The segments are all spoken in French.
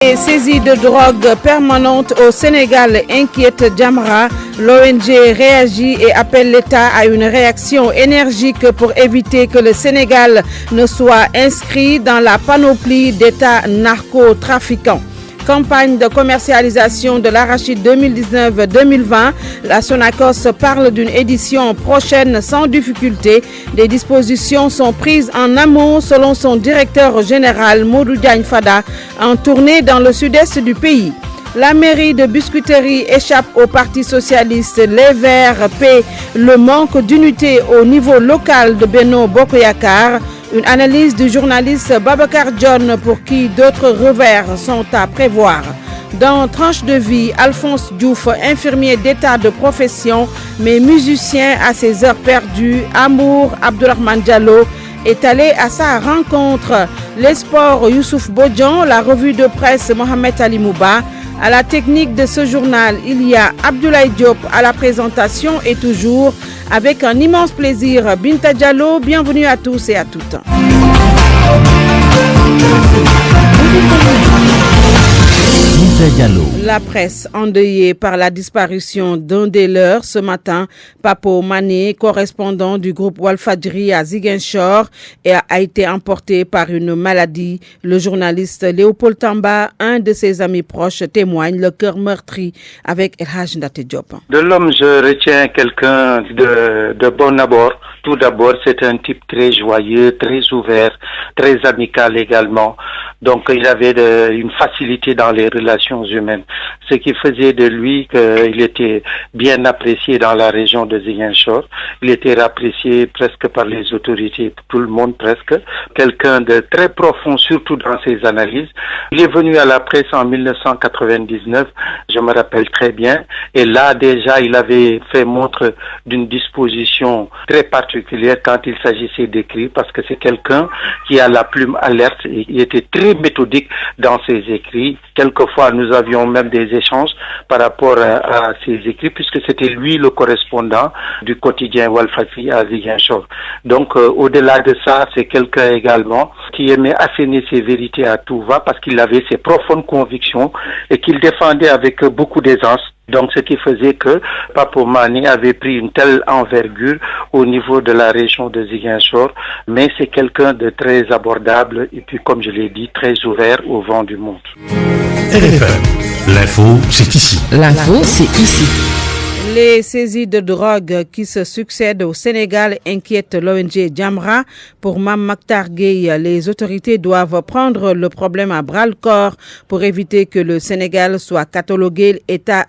Les saisies de drogue permanentes au Sénégal inquiètent Jamra. L'ONG réagit et appelle l'État à une réaction énergique pour éviter que le Sénégal ne soit inscrit dans la panoplie d'États narcotrafiquants. Campagne de commercialisation de l'arachide 2019-2020. La Sonacos parle d'une édition prochaine sans difficulté. Des dispositions sont prises en amont selon son directeur général Modou Diagne Fada en tournée dans le sud-est du pays. La mairie de Biscuiterie échappe au Parti socialiste. Les Verts paient le manque d'unité au niveau local de Benno Bokk Yakaar. Une analyse du journaliste Babacar John pour qui d'autres revers sont à prévoir. Dans Tranche de vie, Alphonse Diouf, infirmier d'état de profession, mais musicien à ses heures perdues, Amour Abdourahmane Diallo est allé à sa rencontre. Les sports, Youssouf Bodjan, la revue de presse Mohamed Ali Mouba. À la technique de ce journal, il y a Abdoulaye Diop à la présentation et toujours avec un immense plaisir, Binta Diallo. Bienvenue à tous et à toutes. La presse endeuillée par la disparition d'un des leurs ce matin, Papo Mané, correspondant du groupe Walfadjri à Ziguinchor, a été emporté par une maladie. Le journaliste Léopold Tamba, un de ses amis proches, témoigne le cœur meurtri avec El Hadj Ndaté Diop. De l'homme, je retiens quelqu'un de bon abord. Tout d'abord, c'est un type très joyeux, très ouvert, très amical également. Donc, il avait une facilité dans les relations humaines, ce qui faisait de lui qu'il était bien apprécié dans la région de Ziguinchor. Il était apprécié presque par les autorités, tout le monde presque. Quelqu'un de très profond, surtout dans ses analyses. Il est venu à la presse en 1999, je me rappelle très bien. Et là, déjà, il avait fait montre d'une disposition très particulière quand il s'agissait d'écrire, parce que c'est quelqu'un qui a la plume alerte et il était très méthodique dans ses écrits. Quelquefois, nous avions même des échanges par rapport à ses écrits, puisque c'était lui le correspondant du quotidien Walfadjri à Ziguinchor. Donc, au-delà de ça, c'est quelqu'un également qui aimait asséner ses vérités à tout va, parce qu'il avait ses profondes convictions et qu'il défendait avec beaucoup d'aisance. Donc, ce qui faisait que Papo Mané avait pris une telle envergure au niveau de la région de Ziguinchor, mais c'est quelqu'un de très abordable et puis, comme je l'ai dit, très ouvert au vent du monde. RFM, l'info, c'est ici. L'info, c'est ici. Les saisies de drogue qui se succèdent au Sénégal inquiètent l'ONG Jamra. Pour Mame Mactar Gueye, les autorités doivent prendre le problème à bras-le-corps pour éviter que le Sénégal soit catalogué État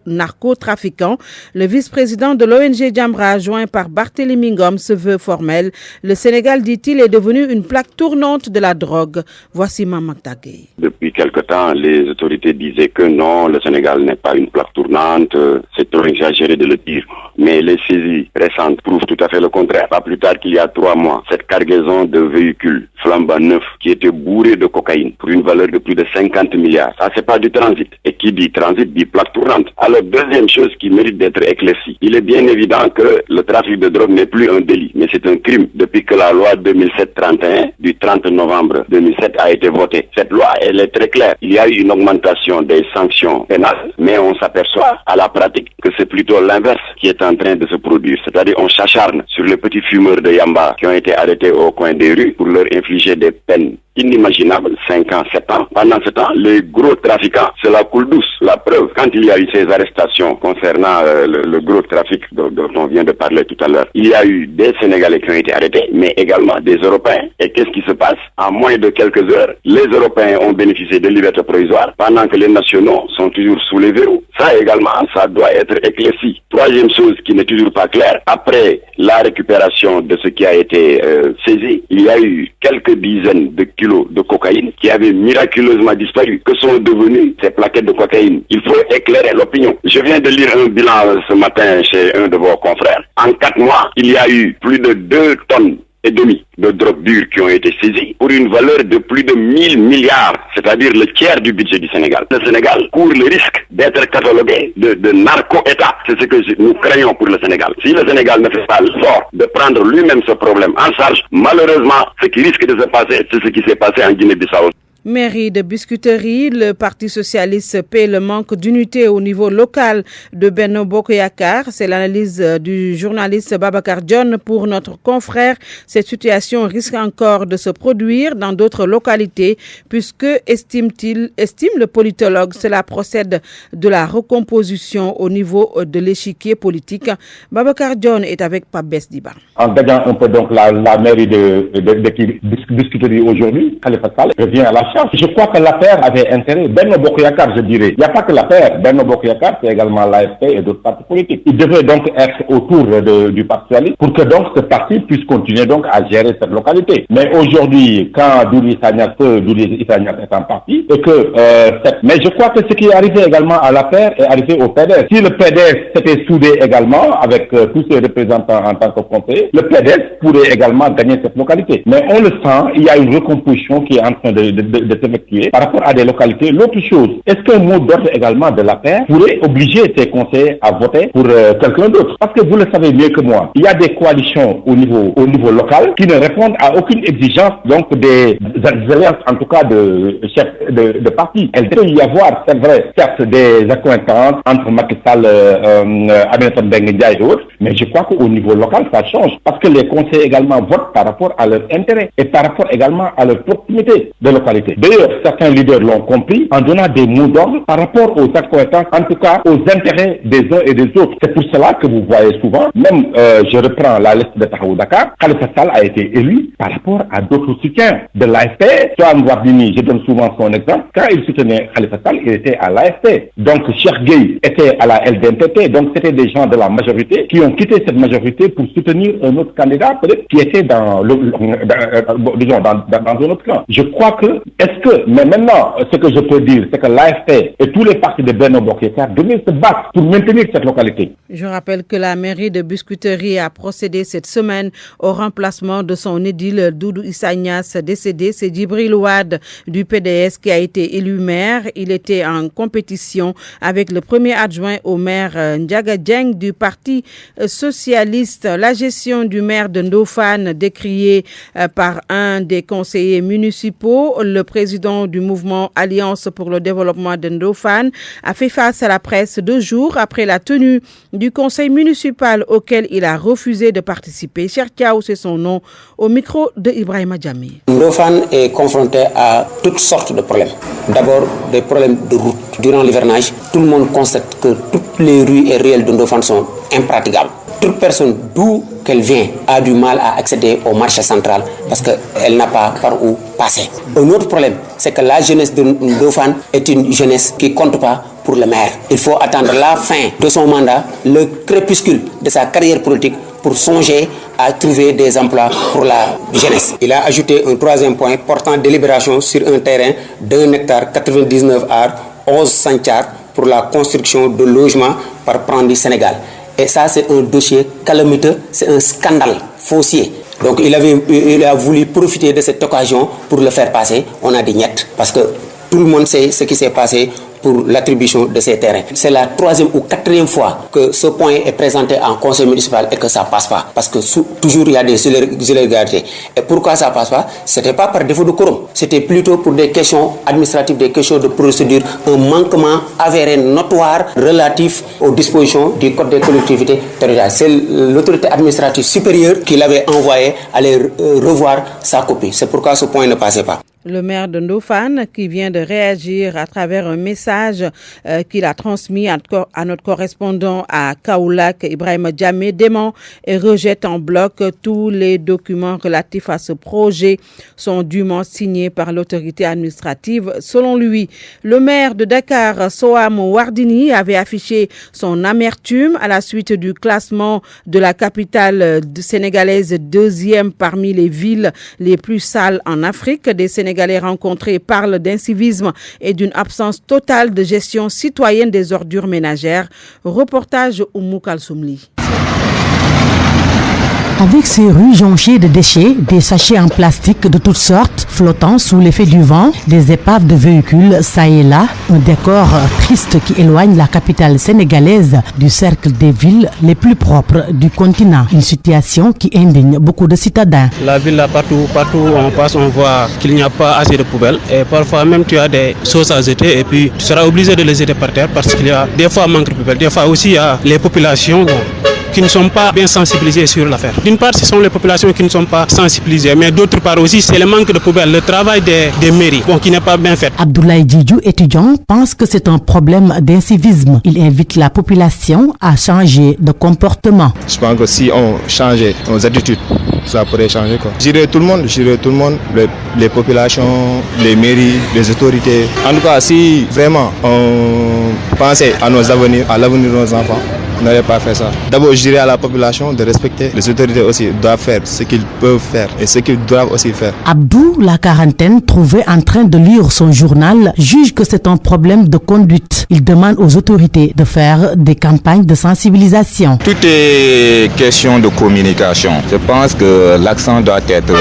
narcotrafiquant. Le vice-président de l'ONG Jamra, joint par Barthélémy Ngom, se veut formel. Le Sénégal, dit-il, est devenu une plaque tournante de la drogue. Voici Mame Mactar Gueye. Depuis quelque temps, les autorités disaient que non, le Sénégal n'est pas une plaque tournante, c'est trop exagéré de le dire. Mais les saisies récentes prouvent tout à fait le contraire. Pas plus tard qu'il y a 3 mois, cette cargaison de véhicules flambant neufs qui étaient bourrés de cocaïne pour une valeur de plus de 50 milliards. Ça, c'est pas du transit. Et qui dit transit dit plaque tournante. Alors, deuxième chose qui mérite d'être éclaircie. Il est bien évident que le trafic de drogue n'est plus un délit, mais c'est un crime depuis que la loi 2007-31 du 30 novembre 2007 a été votée. Cette loi, elle est très claire. Il y a eu une augmentation des sanctions pénales, mais on s'aperçoit à la pratique que c'est plutôt l'inverse qui est en train de se produire. C'est-à-dire on s'acharne sur les petits fumeurs de Yamba qui ont été arrêtés au coin des rues pour leur infliger des peines inimaginables, 5 ans, 7 ans. Pendant ce temps, les gros trafiquants, cela coule douce. La preuve, quand il y a eu ces arrestations concernant le gros trafic dont on vient de parler tout à l'heure, il y a eu des Sénégalais qui ont été arrêtés, mais également des Européens. Et qu'est-ce qui se passe? En moins de quelques heures, les Européens ont bénéficié de liberté provisoire, pendant que les nationaux sont toujours sous les verrous. Ça également, ça doit être éclairci. Troisième chose qui n'est toujours pas claire, après la récupération de ce qui a été saisi, il y a eu quelques dizaines de kilos de cocaïne qui avaient miraculeusement disparu. Que sont devenues ces plaquettes de cocaïne? Il faut éclairer l'opinion. Je viens de lire un bilan ce matin chez un de vos confrères. En 4 mois, il y a eu plus de 2 tonnes et demi de drogue dure qui ont été saisies pour une valeur de plus de 1000 milliards, c'est-à-dire le tiers du budget du Sénégal. Le Sénégal court le risque d'être catalogué de narco-État. C'est ce que nous craignons pour le Sénégal. Si le Sénégal ne fait pas l'effort de prendre lui-même ce problème en charge, malheureusement, ce qui risque de se passer, c'est ce qui s'est passé en Guinée-Bissau. Mairie de Biscuiterie, le Parti socialiste paie le manque d'unité au niveau local de Benno Bokk Yakaar. C'est l'analyse du journaliste Babacar Dione pour notre confrère. Cette situation risque encore de se produire dans d'autres localités puisque, estime le politologue, cela procède de la recomposition au niveau de l'échiquier politique. Babacar Dione est avec Pape Besdiba. En gagnant un peu donc la mairie de Biscuiterie aujourd'hui, Khalifa Sall revient à la charge. Je crois que l'affaire avait intérêt. Benno Bokk Yakaar, je dirais. Il n'y a pas que l'affaire. Benno Bokk Yakaar, c'est également l'AFP et d'autres partis politiques. Il devrait donc être autour du Parti socialiste pour que donc ce parti puisse continuer donc à gérer cette localité. Mais aujourd'hui, quand Doudou Issa Niasse est en parti et que mais je crois que ce qui est arrivé également à l'affaire est arrivé au PDS. Si le PDS s'était soudé également avec tous ses représentants en tant que conseiller, le PDS pourrait également gagner cette localité. Mais on le sent, il y a une recomposition qui est en train de s'effectuer par rapport à des localités. L'autre chose, est-ce qu'un mot d'ordre également de l'affaire pourrait obliger ses conseillers à voter pour quelqu'un d'autre? Parce que vous le savez mieux que moi, il y a des coalitions au niveau local qui ne répondent à aucune exigence donc des alliances en tout cas de chefs de parti. Il peut y avoir, c'est vrai, certes des accointances entre Macky Sall, Aminata Mbengue Ndiaye et autres, mais je crois qu'au niveau local ça change parce que les conseillers également votent par rapport à leur intérêt et par rapport également à leur proximité de localité. D'ailleurs, certains leaders l'ont compris en donnant des mots d'ordre par rapport aux accointances, en tout cas aux intérêts des uns et des autres. C'est pour cela que vous voyez souvent, même je reprends la liste de Taxawu Dakar, Khalifa Sall a été élu par rapport à d'autres soutiens de l'AFP. Soham Wardini, je donne souvent son exemple, quand il soutenait Khalifa Sall, il était à l'AFP. Donc Cheikh Gueye était à la LDNPT, donc c'était des gens de la majorité qui ont quitté cette majorité pour soutenir un autre candidat, peut-être qui était dans un autre camp. Je crois que, mais maintenant, ce que je peux dire, c'est que l'AFP et tous les partis de Benno Bokk Yakaar devaient se battre pour maintenir cette localité. Je rappelle que la mairie de Biscuiterie a procédé cette semaine au remplacement de son édile Doudou Issa Niasse décédé. C'est Djibril Wade du PDS qui a été élu maire. Il était en compétition avec le premier adjoint au maire Ndiaga Dieng du Parti socialiste. La gestion du maire de Ndofane décriée par un des conseillers municipaux, le président du mouvement Alliance pour le développement de Ndofane, a fait face à la presse 2 jours après la tenue du conseil municipal auquel il a refusé de participer. Cheikh Thiaw, c'est son nom, au micro de Ibrahima Djami. Ndofane est confronté à toutes sortes de problèmes. D'abord, des problèmes de route. Durant l'hivernage, tout le monde constate que toutes les rues et ruelles de Ndofane sont impraticables. Toute personne, d'où qu'elle vient, a du mal à accéder au marché central parce qu'elle n'a pas par où passer. Un autre problème, c'est que la jeunesse de Ndofane est une jeunesse qui ne compte pas pour le maire. Il faut attendre la fin de son mandat, le crépuscule de sa carrière politique pour songer à trouver des emplois pour la jeunesse. Il a ajouté un 3e point portant délibération sur un terrain d'1 hectare 99 ar 11 centiares pour la construction de logements par Prandi Sénégal. Et ça, c'est un dossier calamiteux, c'est un scandale foncier. Donc il a voulu profiter de cette occasion pour le faire passer. On a dit niet, parce que tout le monde sait ce qui s'est passé pour l'attribution de ces terrains. C'est la 3e ou 4e fois que ce point est présenté en conseil municipal et que ça passe pas. Parce que toujours il y a des illégalités. Et pourquoi ça passe pas? C'était pas par défaut de quorum. C'était plutôt pour des questions administratives, des questions de procédure, un manquement avéré notoire relatif aux dispositions du Code des collectivités territoriales. C'est l'autorité administrative supérieure qui l'avait envoyé aller revoir sa copie. C'est pourquoi ce point ne passait pas. Le maire de Ndofane qui vient de réagir à travers un message qu'il a transmis à notre correspondant à Kaolack, Ibrahima Djamé, dément et rejette en bloc tous les documents relatifs à ce projet sont dûment signés par l'autorité administrative. Selon lui, le maire de Dakar, Soham Wardini, avait affiché son amertume à la suite du classement de la capitale sénégalaise 2e parmi les villes les plus sales en Afrique. Des Sénégalais rencontrés parlent d'incivisme et d'une absence totale de gestion citoyenne des ordures ménagères. Reportage Oumou Kalsoumli. Avec ces rues jonchées de déchets, des sachets en plastique de toutes sortes flottant sous l'effet du vent, des épaves de véhicules ça et là, un décor triste qui éloigne la capitale sénégalaise du cercle des villes les plus propres du continent. Une situation qui indigne beaucoup de citadins. La ville là, partout où on passe, on voit qu'il n'y a pas assez de poubelles et parfois même tu as des choses à jeter et puis tu seras obligé de les jeter par terre parce qu'il y a des fois manque de poubelles, des fois aussi il y a les populations qui ne sont pas bien sensibilisées sur l'affaire. D'une part, ce sont les populations qui ne sont pas sensibilisées, mais d'autre part aussi, c'est le manque de poubelles, le travail des mairies qui n'est pas bien fait. Abdoulaye Djidjou, étudiant, pense que c'est un problème d'incivisme. Il invite la population à changer de comportement. Je pense que si on changeait nos attitudes, ça pourrait changer quoi. J'irai tout le monde, les populations, les mairies, les autorités. En tout cas, si vraiment on pensait à nos avenirs, à l'avenir de nos enfants, on n'aurait pas fait ça. D'abord, je dirais à la population de respecter. Les autorités aussi doivent faire ce qu'ils peuvent faire et ce qu'ils doivent aussi faire. Abdou, la quarantaine, trouvé en train de lire son journal, juge que c'est un problème de conduite. Il demande aux autorités de faire des campagnes de sensibilisation. Tout est question de communication. Je pense que l'accent doit être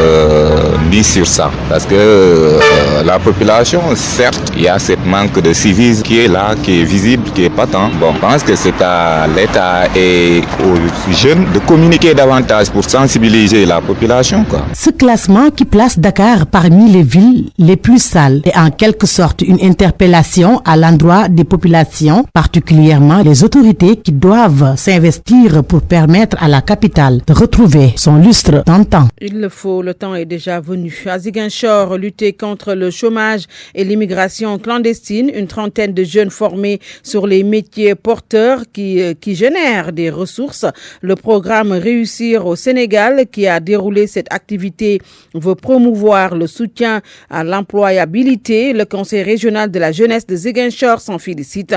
mis sur ça. Parce que la population, certes, il y a ce manque de civisme qui est là, qui est visible, qui est patent. Bon, je pense que c'est à l'État et aux jeunes de communiquer davantage pour sensibiliser la population, quoi. Ce classement qui place Dakar parmi les villes les plus sales est en quelque sorte une interpellation à l'endroit des populations, particulièrement les autorités qui doivent s'investir pour permettre à la capitale de retrouver son lustre d'antan. Il le faut, le temps est déjà venu. À Ziguinchor, lutter contre le chômage et l'immigration clandestine, une trentaine de jeunes formés sur les métiers porteurs qui génèrent des ressources. Le programme Réussir au Sénégal, qui a déroulé cette activité, veut promouvoir le soutien à l'employabilité. Le Conseil régional de la jeunesse de Ziguinchor s'en félicite.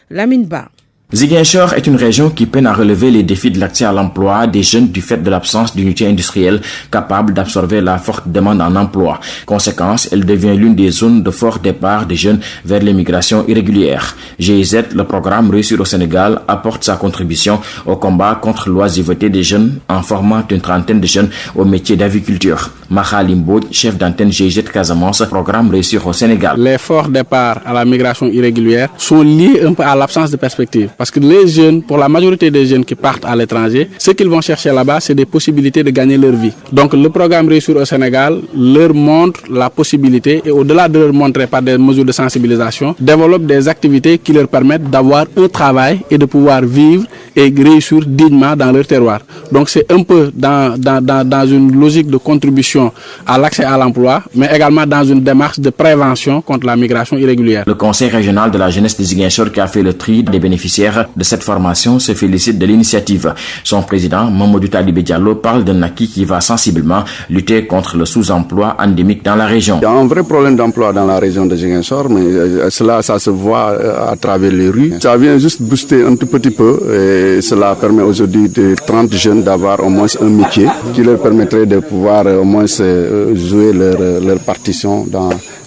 Lamine Ba. Ziguinchor est une région qui peine à relever les défis de l'accès à l'emploi des jeunes du fait de l'absence d'unité industrielle capable d'absorber la forte demande en emploi. Conséquence, elle devient l'une des zones de fort départ des jeunes vers l'immigration irrégulière. GIZ, le programme Réussir au Sénégal, apporte sa contribution au combat contre l'oisiveté des jeunes en formant une trentaine de jeunes au métier d'aviculture. Maha Limbo, chef d'antenne GIZ Casamance, programme Réussir au Sénégal. Les forts départs à la migration irrégulière sont liés un peu à l'absence de perspective. Parce que les jeunes, pour la majorité des jeunes qui partent à l'étranger, ce qu'ils vont chercher là-bas, c'est des possibilités de gagner leur vie. Donc le programme Réussir au Sénégal leur montre la possibilité, et au-delà de leur montrer par des mesures de sensibilisation, développe des activités qui leur permettent d'avoir un travail et de pouvoir vivre et réussir dignement dans leur terroir. Donc c'est un peu dans une logique de contribution à l'accès à l'emploi, mais également dans une démarche de prévention contre la migration irrégulière. Le Conseil régional de la jeunesse de Ziguinchor, qui a fait le tri des bénéficiaires de cette formation, se félicite de l'initiative. Son président, Mamadou Talibé Diallo, parle d'un acquis qui va sensiblement lutter contre le sous-emploi endémique dans la région. Il y a un vrai problème d'emploi dans la région de Ziguinchor, mais cela, ça se voit à travers les rues. Ça vient juste booster un tout petit peu et cela permet aujourd'hui de 30 jeunes d'avoir au moins un métier qui leur permettrait de pouvoir au moins jouer leur partition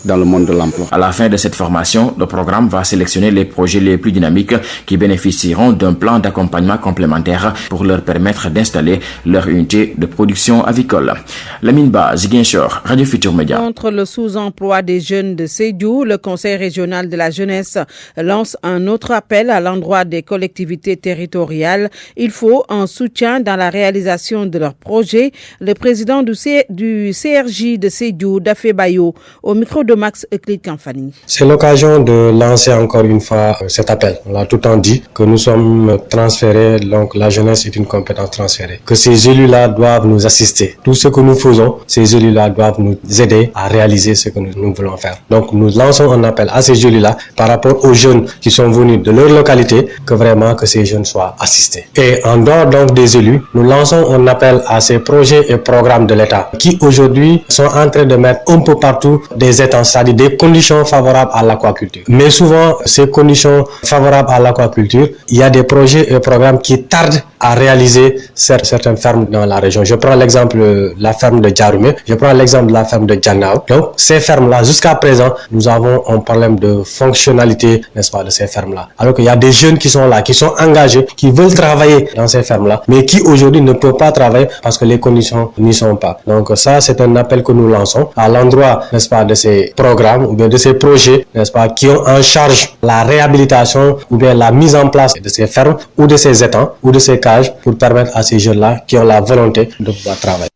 dans le monde de l'emploi. À la fin de cette formation, le programme va sélectionner les projets les plus dynamiques qui bénéficieront d'un plan d'accompagnement complémentaire pour leur permettre d'installer leur unité de production avicole. Lamine Ba, Ziguinchor, Radio Futur Média. Contre le sous-emploi des jeunes de Sédhiou, le Conseil régional de la jeunesse lance un autre appel à l'endroit des collectivités territoriales. Il faut un soutien dans la réalisation de leurs projets. Le président du CRJ de Sédhiou, Dafé Bayo, au micro de Max Euclide Kamfani. C'est l'occasion de lancer encore une fois cet appel. On l'a tout le temps dit que nous sommes transférés, donc la jeunesse est une compétence transférée. Que ces élus-là doivent nous assister. Tout ce que nous faisons, ces élus-là doivent nous aider à réaliser ce que nous voulons faire. Donc nous lançons un appel à ces élus-là par rapport aux jeunes qui sont venus de leur localité, que vraiment que ces jeunes soient assistés. Et en dehors donc des élus, nous lançons un appel à ces projets et programmes de l'État qui aujourd'hui sont en train de mettre un peu partout des étangs dans c'est-à-dire des conditions favorables à l'aquaculture. Mais souvent, ces conditions favorables à l'aquaculture, il y a des projets et programmes qui tardent à réaliser certaines fermes dans la région. Je prends l'exemple de la ferme de Djaroumé, je prends l'exemple de la ferme de Djanao. Donc, ces fermes-là, jusqu'à présent, nous avons un problème de fonctionnalité, n'est-ce pas, de ces fermes-là. Alors qu'il y a des jeunes qui sont là, qui sont engagés, qui veulent travailler dans ces fermes-là, mais qui aujourd'hui ne peuvent pas travailler parce que les conditions n'y sont pas. Donc ça, c'est un appel que nous lançons à l'endroit, n'est-ce pas, de ces programmes ou bien de ces projets, n'est-ce pas, qui ont en charge la réhabilitation ou bien la mise en place de ces fermes ou de ces étangs ou de ces cages pour permettre à ces jeunes-là qui ont la volonté de pouvoir travailler.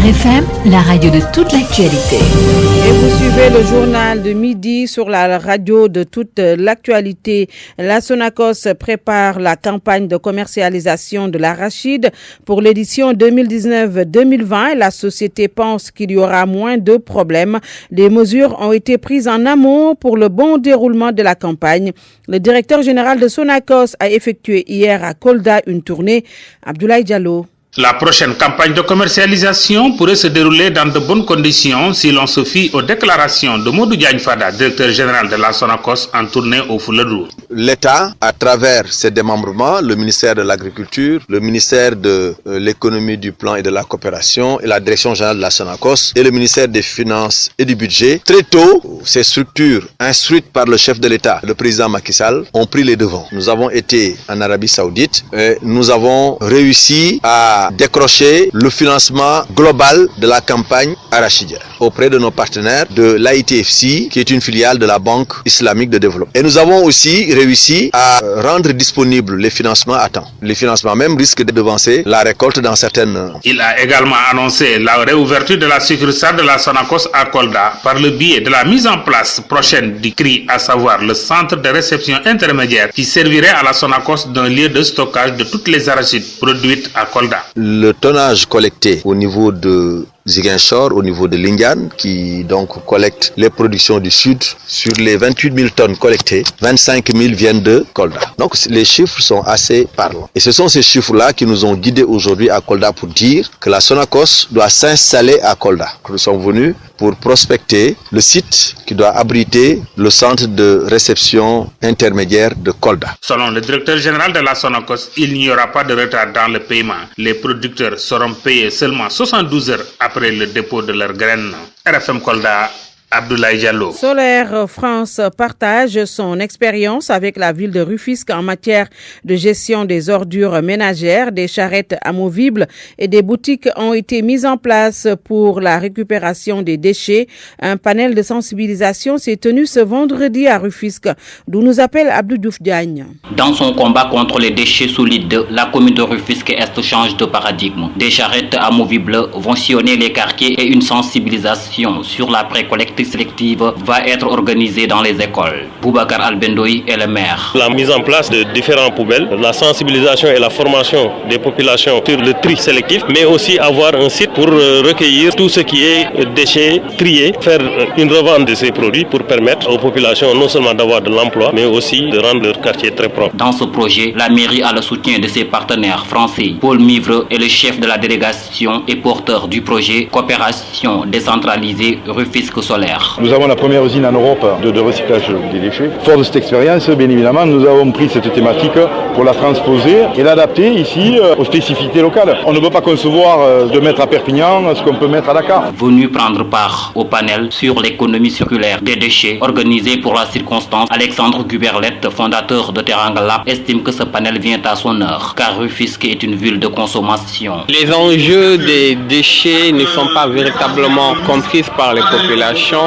RFM, la radio de toute l'actualité. Et vous suivez le journal de midi sur la radio de toute l'actualité. La Sonacos prépare la campagne de commercialisation de l'arachide pour l'édition 2019-2020. La société pense qu'il y aura moins de problèmes. Des mesures ont été prises en amont pour le bon déroulement de la campagne. Le directeur général de Sonacos a effectué hier à Kolda une tournée. Abdoulaye Diallo. La prochaine campagne de commercialisation pourrait se dérouler dans de bonnes conditions si l'on se fie aux déclarations de Modou Diagne Fada, directeur général de la Sonacos, en tournée au Fouladou. L'État, à travers ses démembrements, le ministère de l'Agriculture, le ministère de l'Économie, du Plan et de la Coopération et la direction générale de la Sonacos et le ministère des Finances et du Budget, très tôt, ces structures instruites par le chef de l'État, le président Macky Sall, ont pris les devants. Nous avons été en Arabie Saoudite et nous avons réussi à décrocher le financement global de la campagne arachidière auprès de nos partenaires de l'AITFC, qui est une filiale de la Banque islamique de développement. Et nous avons aussi réussi à rendre disponibles les financements à temps. Les financements même risquent de devancer la récolte dans certaines... Il a également annoncé la réouverture de la succursale de la Sonacos à Kolda par le biais de la mise en place prochaine du CRI, à savoir le centre de réception intermédiaire qui servirait à la Sonacos d'un lieu de stockage de toutes les arachides produites à Kolda. Le tonnage collecté au niveau de Ziguinchor, au niveau de Lindiane, qui donc collecte les productions du sud, sur les 28 000 tonnes collectées, 25 000 viennent de Kolda. Donc les chiffres sont assez parlants. Et ce sont ces chiffres-là qui nous ont guidés aujourd'hui à Kolda pour dire que la Sonacos doit s'installer à Kolda. Nous sommes venus pour prospecter le site qui doit abriter le centre de réception intermédiaire de Kolda. Selon le directeur général de la Sonacos, il n'y aura pas de retard dans le paiement. Les producteurs seront payés seulement 72 heures après le dépôt de leurs graines. RFM Kolda, Abdoulaye Diallo. Solaire France partage son expérience avec la ville de Rufisque en matière de gestion des ordures ménagères. Des charrettes amovibles et des boutiques ont été mises en place pour la récupération des déchets. Un panel de sensibilisation s'est tenu ce vendredi à Rufisque, d'où nous appelle Abdou Diouf Diagne. Dans son combat contre les déchets solides, la commune de Rufisque-Est change de paradigme. Des charrettes amovibles vont sillonner les quartiers et une sensibilisation sur la précollecte sélective va être organisée dans les écoles. Boubacar Albendoui est le maire. La mise en place de différentes poubelles, la sensibilisation et la formation des populations sur le tri sélectif, mais aussi avoir un site pour recueillir tout ce qui est déchets triés, faire une revente de ces produits pour permettre aux populations non seulement d'avoir de l'emploi, mais aussi de rendre leur quartier très propre. Dans ce projet, la mairie a le soutien de ses partenaires français. Paul Mivre est le chef de la délégation et porteur du projet Coopération décentralisée Rufisque Solaire. Nous avons la première usine en Europe de recyclage des déchets. Fort de cette expérience, bien évidemment, nous avons pris cette thématique pour la transposer et l'adapter ici aux spécificités locales. On ne peut pas concevoir de mettre à Perpignan ce qu'on peut mettre à Dakar. Venu prendre part au panel sur l'économie circulaire des déchets organisé pour la circonstance, Alexandre Guberlette, fondateur de Teranga Lab, estime que ce panel vient à son heure, car Rufisque est une ville de consommation. Les enjeux des déchets ne sont pas véritablement compris par les populations,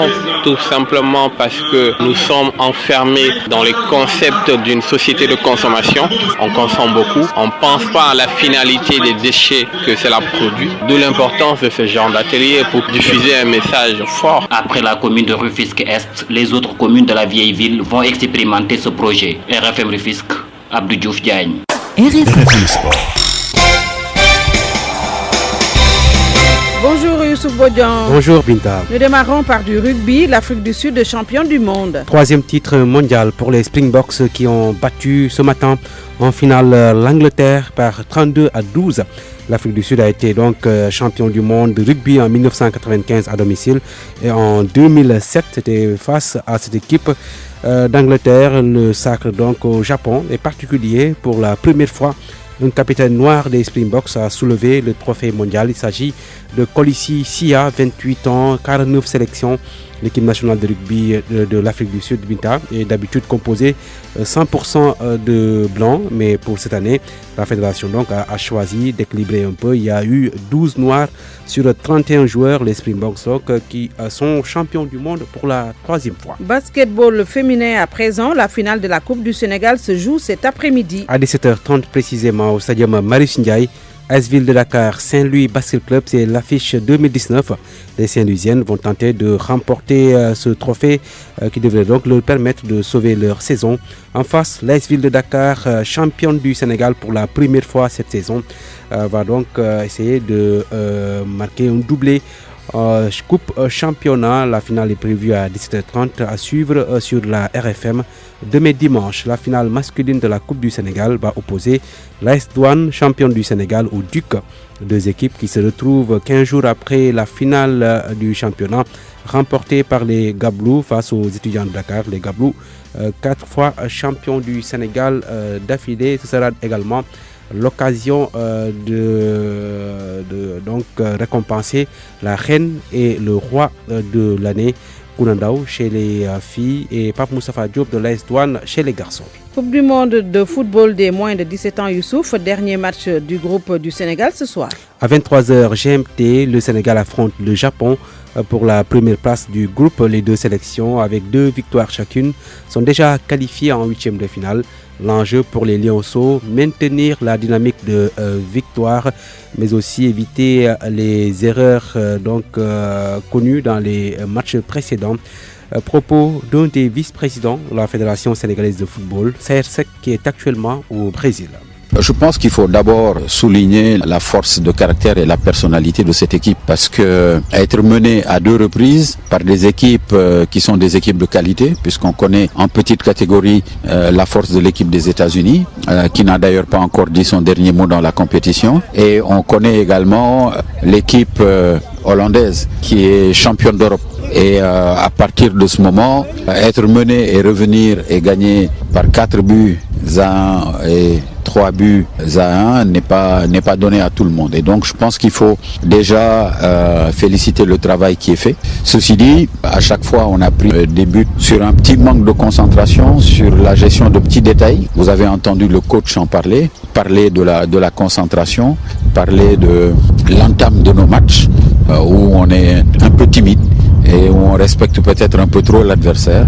tout simplement parce que nous sommes enfermés dans les concepts d'une société de consommation. On consomme beaucoup, on ne pense pas à la finalité des déchets que cela produit, d'où l'importance de ce genre d'atelier pour diffuser un message fort. Après la commune de Rufisque-Est, les autres communes de la vieille ville vont expérimenter ce projet. RFM Rufisque, Abdou Diouf Diagne. RFM Sport. Bonjour Youssouf Bodian. Bonjour Binta. Nous démarrons par du rugby. L'Afrique du Sud champion du monde. 3e titre mondial pour les Springboks qui ont battu ce matin en finale l'Angleterre par 32-12. L'Afrique du Sud a été donc champion du monde de rugby en 1995 à domicile et en 2007 c'était face à cette équipe d'Angleterre. Le sacre donc au Japon est particulier. Pour la première fois, un capitaine noir des Springboks a soulevé le trophée mondial. Il s'agit de Kolissi Sia, 28 ans, 49 sélections. L'équipe nationale de rugby de l'Afrique du Sud, Binta, est d'habitude composée 100% de blancs, mais pour cette année, la fédération donc a choisi d'équilibrer un peu. Il y a eu 12 noirs sur 31 joueurs, les Springboks qui sont champions du monde pour la 3e fois. Basketball féminin à présent, la finale de la Coupe du Sénégal se joue cet après-midi. À 17h30 précisément au stadium Marius Ndiaye, AS Ville de Dakar, Saint-Louis Basket Club, c'est l'affiche 2019. Les Saint-Louisiennes vont tenter de remporter ce trophée qui devrait donc leur permettre de sauver leur saison. En face, l'AS Ville de Dakar, championne du Sénégal pour la première fois cette saison, va donc essayer de marquer un doublé. Coupe championnat, la finale est prévue à 17h30 à suivre sur la RFM. Demain dimanche, la finale masculine de la Coupe du Sénégal va opposer l'AS Douane, championne du Sénégal, au Duc. Deux équipes qui se retrouvent 15 jours après la finale du championnat remportée par les Gablous face aux étudiants de Dakar. Les Gablous, 4 fois champions du Sénégal d'affilée. Ce sera également l'occasion de récompenser la reine et le roi de l'année, Kounandao chez les filles et Pape Moustapha Diop de l'AS Douane chez les garçons. Coupe du monde de football des moins de 17 ans, Youssouf, dernier match du groupe du Sénégal ce soir. À 23h GMT, le Sénégal affronte le Japon pour la première place du groupe. Les deux sélections, avec 2 victoires chacune, sont déjà qualifiées en 8e de finale. L'enjeu pour les Lionceaux, maintenir la dynamique de victoire, mais aussi éviter les erreurs connues dans les matchs précédents. Propos d'un des vice-présidents de la Fédération sénégalaise de football, CRSEC, qui est actuellement au Brésil. Je pense qu'il faut d'abord souligner la force de caractère et la personnalité de cette équipe, parce que être menée à 2 reprises par des équipes qui sont des équipes de qualité, puisqu'on connaît en petite catégorie la force de l'équipe des États-Unis, qui n'a d'ailleurs pas encore dit son dernier mot dans la compétition, et on connaît également l'équipe hollandaise qui est championne d'Europe. Et à partir de ce moment, être mené et revenir et gagner par 4 buts à 1 et 3 buts à 1 n'est pas donné à tout le monde. Et donc je pense qu'il faut déjà féliciter le travail qui est fait. Ceci dit, à chaque fois on a pris des buts sur un petit manque de concentration, sur la gestion de petits détails. Vous avez entendu le coach en parler de la concentration, parler de l'entame de nos matchs où on est un peu timide et où on respecte peut-être un peu trop l'adversaire.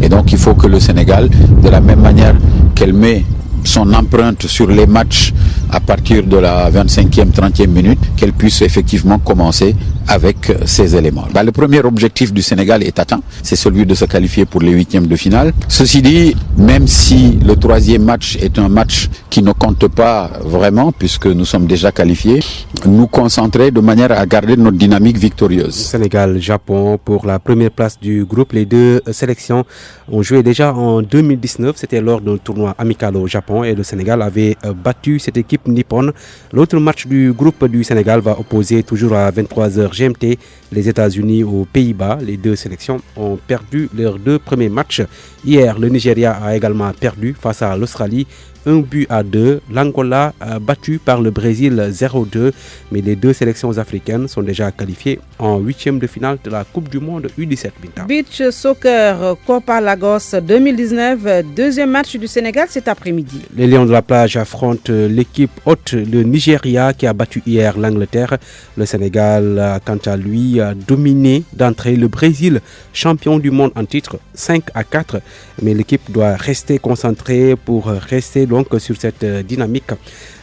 Et donc il faut que le Sénégal, de la même manière qu'elle met son empreinte sur les matchs à partir de la 25e, 30e minute, qu'elle puisse effectivement commencer avec ces éléments. Le premier objectif du Sénégal est atteint, c'est celui de se qualifier pour les 8e de finale. Ceci dit, même si le 3e match est un match qui ne compte pas vraiment, puisque nous sommes déjà qualifiés, nous concentrer de manière à garder notre dynamique victorieuse. Sénégal-Japon pour la première place du groupe. Les deux sélections ont joué déjà en 2019, c'était lors d'un tournoi amical au Japon et le Sénégal avait battu cette équipe nippone. L'autre match du groupe du Sénégal va opposer toujours à 23h GMT les États-Unis aux Pays-Bas. Les deux sélections ont perdu leurs 2 premiers matchs. Hier, le Nigeria a également perdu face à l'Australie 1-2. L'Angola battu par le Brésil 0-2. Mais les deux sélections africaines sont déjà qualifiées en 8e de finale de la Coupe du Monde U17. Binta. Beach Soccer Copa Lagos 2019, deuxième match du Sénégal cet après-midi. Les Lions de la plage affrontent l'équipe hôte, le Nigeria, qui a battu hier l'Angleterre. Le Sénégal, quant à lui, a dominé d'entrée le Brésil, champion du monde en titre, 5-4. Mais l'équipe doit rester concentrée pour rester donc sur cette dynamique.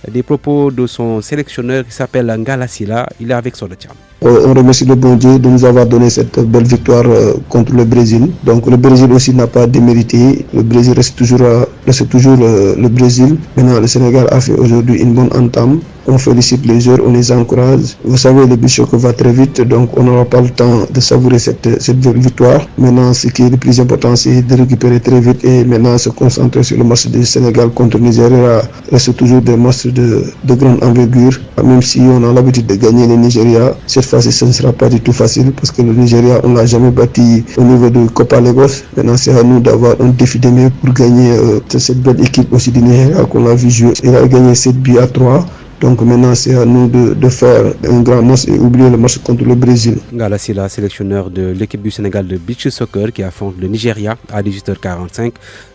Des propos de son sélectionneur qui s'appelle Ngala Sila, il est avec Sodetiam. on remercie le bon Dieu de nous avoir donné cette belle victoire contre le Brésil. Donc le Brésil aussi n'a pas démérité. Le Brésil reste toujours le Brésil. Maintenant, le Sénégal a fait aujourd'hui une bonne entame. On félicite les joueurs, on les encourage. Vous savez, le Bichot va très vite, donc on n'aura pas le temps de savourer cette victoire. Maintenant, ce qui est le plus important, c'est de récupérer très vite et maintenant se concentrer sur le match du Sénégal contre le Nigeria. Reste toujours des matchs de grande envergure. Même si on a l'habitude de gagner le Nigeria, cette fois-ci, ce ne sera pas du tout facile parce que le Nigeria, on ne l'a jamais battu au niveau de Copa Lagos. Maintenant, c'est à nous d'avoir un défi de mieux pour gagner cette belle équipe aussi du Nigeria qu'on a vu jouer. Il a gagné 7-3. Donc maintenant, c'est à nous de faire un grand match et oublier le match contre le Brésil. Ngala Sylla, sélectionneur de l'équipe du Sénégal de beach soccer qui affronte le Nigeria à 18h45.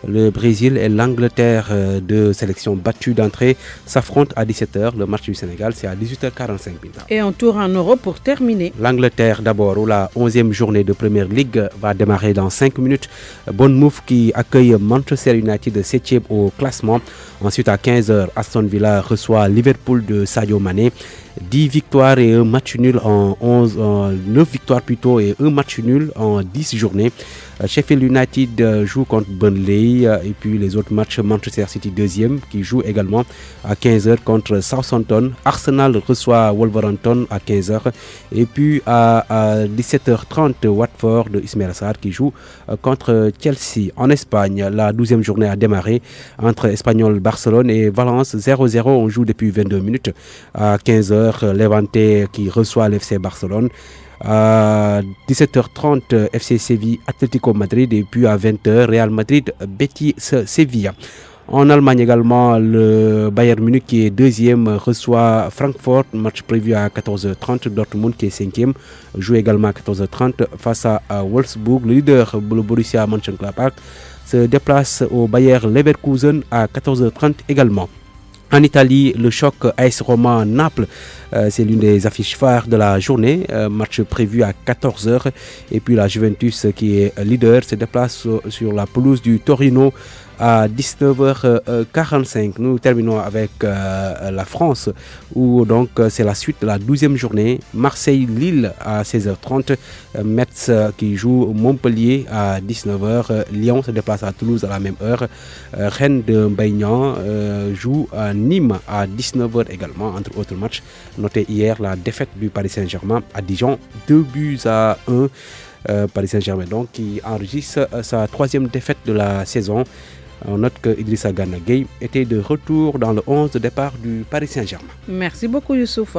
Le Brésil et l'Angleterre de sélection battue d'entrée s'affrontent à 17h. Le match du Sénégal, c'est à 18h45. Et un tour en Europe pour terminer. L'Angleterre d'abord, où la 11e journée de Première Ligue va démarrer dans 5 minutes. Bournemouth qui accueille Manchester United 7e au classement. Ensuite, à 15h, Aston Villa reçoit Liverpool de Sadio Mané. 10 victoires et un match nul en 9 victoires plutôt et un match nul en 10 journées. Sheffield United joue contre Burnley et puis les autres matchs, Manchester City 2e qui joue également à 15h contre Southampton. Arsenal reçoit Wolverhampton à 15h et puis à 17h30 Watford de Ismaïla Sarr qui joue contre Chelsea. En Espagne, la 12e journée a démarré entre Espanyol Barcelone et Valence 0-0. On joue depuis 22 minutes. À 15h, Levante qui reçoit l'FC Barcelone. À 17h30, FC Séville, Atlético Madrid et puis à 20h, Real Madrid, Betis Sevilla. En Allemagne également, le Bayern Munich qui est 2e reçoit Francfort, match prévu à 14h30. Dortmund qui est 5e joue également à 14h30 face à Wolfsburg. Le leader, le Borussia Mönchengladbach, se déplace au Bayer Leverkusen à 14h30 également. En Italie, le choc AS Roma Naples, c'est l'une des affiches phares de la journée. Match prévu à 14h. Et puis la Juventus qui est leader se déplace sur la pelouse du Torino à 19h45. Nous terminons avec la France où donc c'est la suite de la 12e journée. Marseille-Lille à 16h30. Metz qui joue Montpellier à 19h. Lyon se déplace à Toulouse à la même heure. Rennes de Mbaye-Niang joue à Nîmes à 19h également, entre autres matchs. Notez hier la défaite du Paris Saint-Germain à Dijon, 2-1. Paris Saint-Germain donc qui enregistre sa 3e défaite de la saison. On note que Idrissa Gana Gueye était de retour dans le 11 de départ du Paris Saint-Germain. Merci beaucoup Youssouf.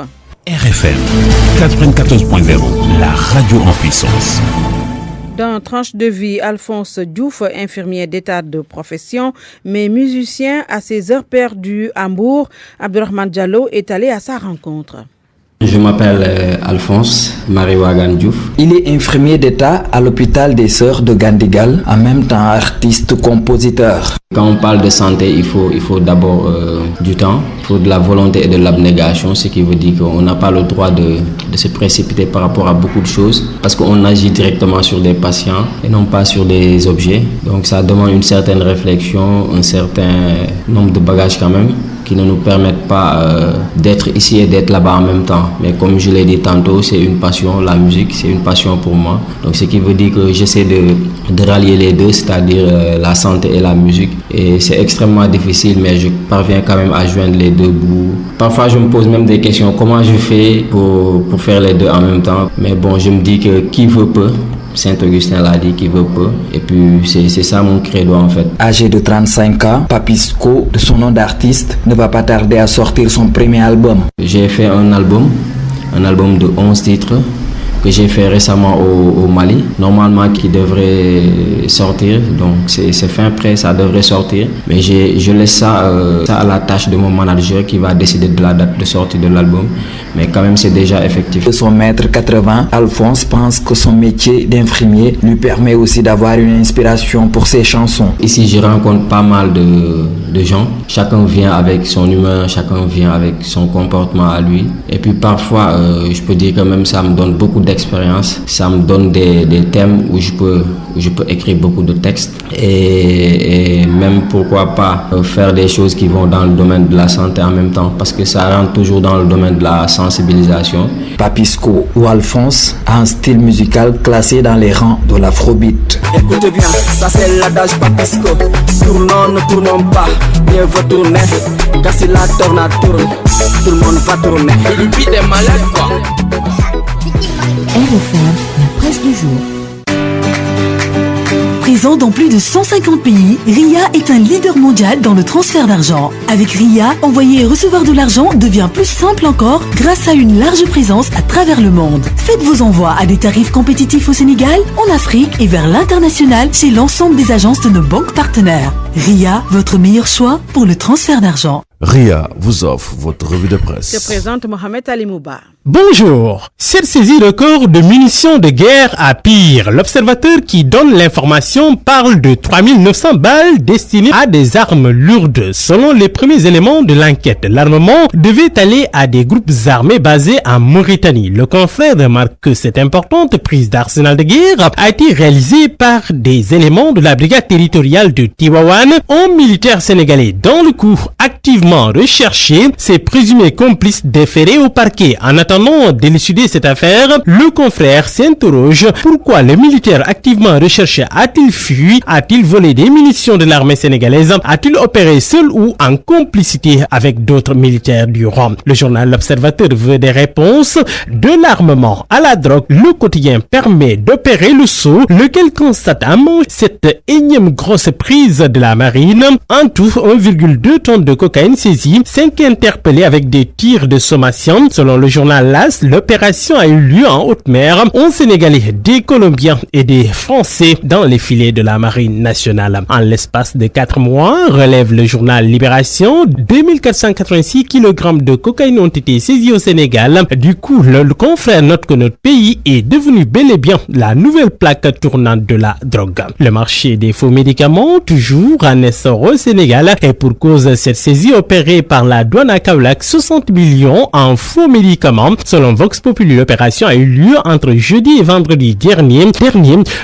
RFM 94.0, la radio en puissance. Dans Tranche de vie, Alphonse Diouf, infirmier d'état de profession, mais musicien à ses heures perdues à Hambourg, Abdurrahman Diallo est allé à sa rencontre. Je m'appelle Alphonse Mariwagan Diouf. Il est infirmier d'État à l'hôpital des Sœurs de Gandigal, en même temps artiste-compositeur. Quand on parle de santé, il faut d'abord du temps, il faut de la volonté et de l'abnégation, ce qui veut dire qu'on n'a pas le droit de se précipiter par rapport à beaucoup de choses, parce qu'on agit directement sur des patients et non pas sur des objets. Donc ça demande une certaine réflexion, un certain nombre de bagages quand même, qui ne nous permettent pas d'être ici et d'être là-bas en même temps. Mais comme je l'ai dit tantôt, c'est une passion, la musique, c'est une passion pour moi. Donc ce qui veut dire que j'essaie de rallier les deux, c'est-à-dire la santé et la musique. Et c'est extrêmement difficile, mais je parviens quand même à joindre les deux bouts. Parfois, je me pose même des questions, comment je fais pour faire les deux en même temps. Mais bon, je me dis que qui veut peut. Saint-Augustin l'a dit, qui veut peu. Et puis c'est ça mon credo en fait. Âgé de 35 ans, Papisco, de son nom d'artiste, ne va pas tarder à sortir son premier album. J'ai fait un album de 11 titres que j'ai fait récemment au Mali, normalement qui devrait sortir, donc c'est fin prêt, ça devrait sortir, mais je laisse ça à la tâche de mon manager qui va décider de la date de sortie de l'album, mais quand même c'est déjà effectif. De son mètre 80, Alphonse pense que son métier d'infirmier lui permet aussi d'avoir une inspiration pour ses chansons. Ici je rencontre pas mal de gens, chacun vient avec son humeur, chacun vient avec son comportement à lui, et puis parfois je peux dire que même ça me donne beaucoup d'expérience, ça me donne des thèmes où je peux écrire beaucoup de textes et même pourquoi pas faire des choses qui vont dans le domaine de la santé en même temps, parce que ça rentre toujours dans le domaine de la santé. sensibilisation. Papisco ou Alphonse a un style musical classé dans les rangs de l'afrobeat. Écoute bien, ça c'est l'adage Papisco. Tournons, ne tournons pas, mieux vaut tourner. Car si la tourne, tout le monde va tourner. Le beat est malade quoi. RFM, la presse du jour. Présent dans plus de 150 pays, RIA est un leader mondial dans le transfert d'argent. Avec RIA, envoyer et recevoir de l'argent devient plus simple encore grâce à une large présence à travers le monde. Faites vos envois à des tarifs compétitifs au Sénégal, en Afrique et vers l'international chez l'ensemble des agences de nos banques partenaires. RIA, votre meilleur choix pour le transfert d'argent. RIA vous offre votre revue de presse. Se présente Mohamed Ali Mouba. Bonjour. Cette saisie record de munitions de guerre à Pire. L'observateur qui donne l'information parle de 3900 balles destinées à des armes lourdes. Selon les premiers éléments de l'enquête, l'armement devait aller à des groupes armés basés en Mauritanie. Le confrère remarque que cette importante prise d'arsenal de guerre a été réalisée par des éléments de la brigade territoriale de Tivaouane, un militaire sénégalais dans le coup activement recherché, ses présumés complices déférés au parquet. En attendant d'élucider cette affaire, le confrère s'interroge: pourquoi le militaire activement recherché a-t-il fui? A-t-il volé des munitions de l'armée sénégalaise? A-t-il opéré seul ou en complicité avec d'autres militaires du rang? Le journal L'Observateur veut des réponses. De l'armement à la drogue, le quotidien permet d'opérer le saut, lequel constate à manche cette énième grosse prise de la marine. En tout, 1,2 tonnes de cocaïne saisie, 5 interpellés avec des tirs de sommation. Selon le journal LAS, l'opération a eu lieu en haute mer. 11 Sénégalais, des Colombiens et des Français dans les filets de la marine nationale. En l'espace de 4 mois, relève le journal Libération, 2486 kg de cocaïne ont été saisis au Sénégal. Du coup, le confrère note que notre pays est devenu bel et bien la nouvelle plaque tournante de la drogue. Le marché des faux médicaments, toujours en essor au Sénégal, et pour cause de cette saisie opérée par la douane à Kaolack, 60 millions en faux médicaments. Selon Vox Populi, l'opération a eu lieu entre jeudi et vendredi dernier.